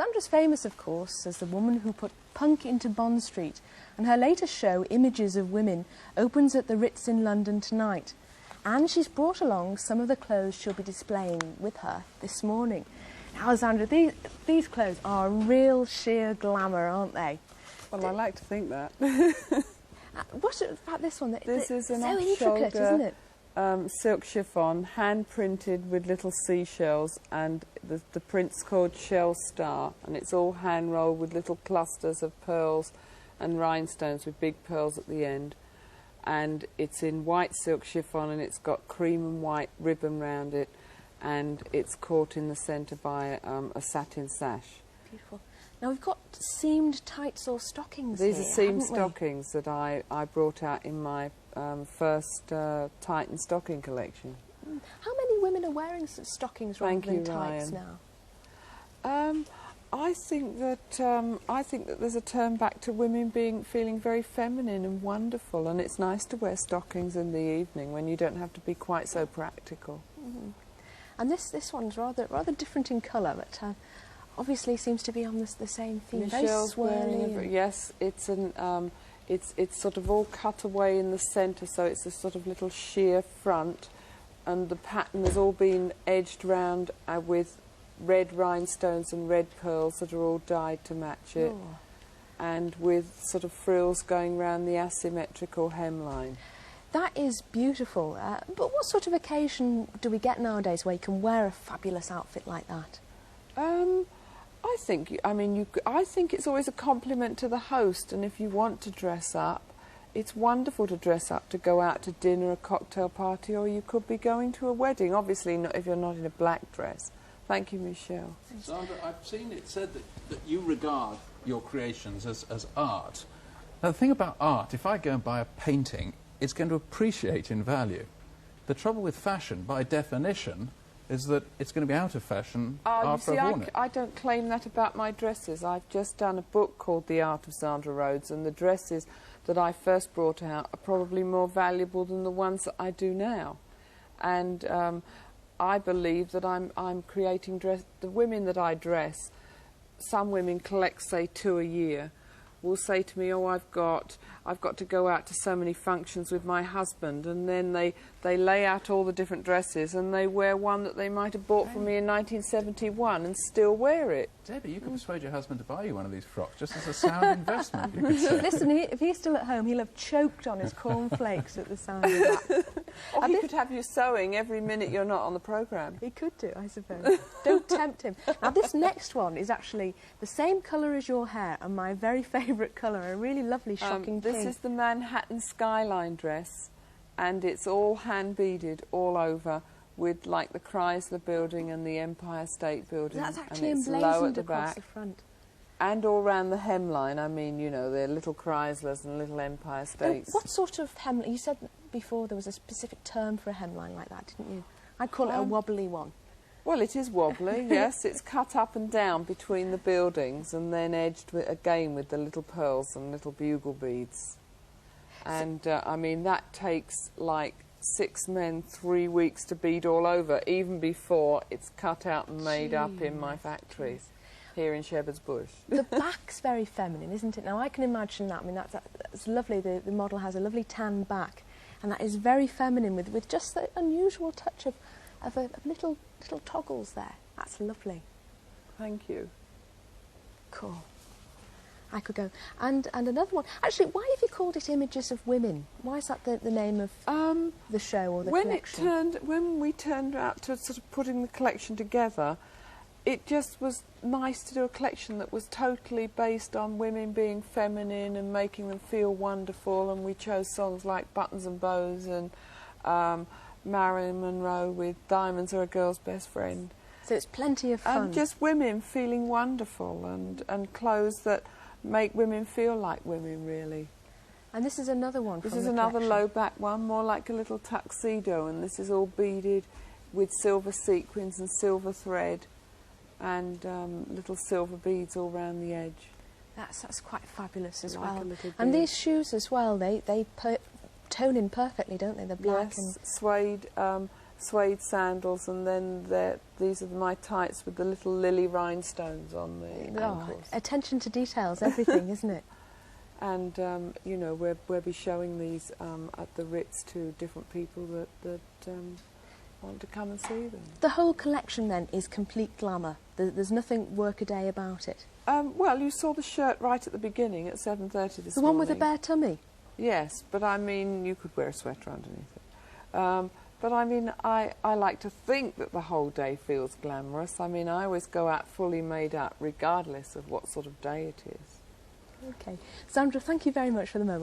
Zandra's famous, of course, as the woman who put punk into Bond Street, and her latest show, Images of Women, opens at the Ritz in London tonight. And she's brought along some of the clothes she'll be displaying with her this morning. Now, Zandra, these clothes are real sheer glamour, aren't they? Well, I like to think that. What about this one? This is an so intricate, isn't it? Silk chiffon, hand-printed with little seashells, and the print's called Shell Star, and it's all hand-rolled with little clusters of pearls and rhinestones with big pearls at the end. And it's in white silk chiffon, and it's got cream and white ribbon round it, and it's caught in the centre by a satin sash. Beautiful. Now we've got seamed tights or stockings These here, are seamed haven't we? stockings that I brought out in my first Tighton stocking collection. How many women are wearing stockings rather than tights Ryan. now? I think that there's a turn back to women feeling very feminine and wonderful, and it's nice to wear stockings in the evening when you don't have to be quite so practical. Mm. And this one's rather different in colour, but obviously seems to be on the same theme. Michelle's very wearing yes, it's it's sort of all cut away in the centre, so it's a sort of little sheer front, and the pattern has all been edged round with red rhinestones and red pearls that are all dyed to match it, and with sort of frills going round the asymmetrical hemline. That is beautiful. But what sort of occasion do we get nowadays where you can wear a fabulous outfit like that? I think it's always a compliment to the host, and if you want to dress up, it's wonderful to dress up to go out to dinner, a cocktail party, or you could be going to a wedding. Obviously not if you're not in a black dress. Thank you, Michelle. Sandra, I've seen it said that you regard your creations as art. Now, the thing about art, if I go and buy a painting, it's going to appreciate in value. The trouble with fashion, by definition, is that it's going to be out of fashion after I've worn it. I don't claim that about my dresses. I've just done a book called The Art of Zandra Rhodes, and the dresses that I first brought out are probably more valuable than the ones that I do now. And I believe that I'm creating the women that I dress. Some women collect, say, 2 a year. Will say to me, "Oh, I've got to go out to so many functions with my husband," and then they lay out all the different dresses, and they wear one that they might have bought from me in 1971 and still wear it. Debbie, you could persuade your husband to buy you one of these frocks, just as a sound investment, you could say. Listen, if he's still at home, he'll have choked on his cornflakes at the sound of that. Or he could have you sewing every minute you're not on the programme. He could do, I suppose. Don't tempt him. Now, this next one is actually the same colour as your hair, and my very favourite colour, a really lovely, shocking pink. This is the Manhattan skyline dress, and it's all hand beaded all over with like the Chrysler Building and the Empire State Building. That's actually and it's low at emblazoned the across back the front. and all round the hemline. I mean, you know, they're little Chryslers and little Empire States. What sort of hemline? You said before there was a specific term for a hemline like that, didn't you? I'd call it a wobbly one. Well, it is wobbly, yes. It's cut up and down between the buildings and then edged again with the little pearls and little bugle beads. And, I mean, that takes like 6 men 3 weeks to bead all over, even before it's cut out and made up in my factories here in Shepherd's Bush. The back's very feminine, isn't it? Now, I can imagine that. I mean, that's lovely. The model has a lovely tan back, and that is very feminine with just the unusual touch of little toggles there. That's lovely. Thank you. Cool. I could go. And another one. Actually, why have you called it Images of Women? Why is that the name of the show or the collection? When we turned out to sort of putting the collection together, it just was nice to do a collection that was totally based on women being feminine and making them feel wonderful, and we chose songs like Buttons and Bows and Marilyn Monroe with Diamonds Are a Girl's Best Friend. So it's plenty of fun. And just women feeling wonderful, and clothes that make women feel like women, really. And this is another one from This is the another collection. low back one, more like a little tuxedo, and this is all beaded with silver sequins and silver thread and little silver beads all round the edge. That's quite fabulous as Like a well. little And bead. these shoes as well, they tone in perfectly, don't they? The black Yes, suede suede sandals, and then these are my tights with the little lily rhinestones on the ankles. Attention to details, everything, isn't it? And you know, we'll be showing these at the Ritz to different people that want to come and see them. The whole collection then is complete glamour. There's nothing workaday about it. Well, you saw the shirt right at the beginning at 7:30 this morning. The one with the bare tummy? Yes, but I mean, you could wear a sweater underneath it. But I mean, I like to think that the whole day feels glamorous. I mean, I always go out fully made up, regardless of what sort of day it is. Okay. Zandra, thank you very much for the moment.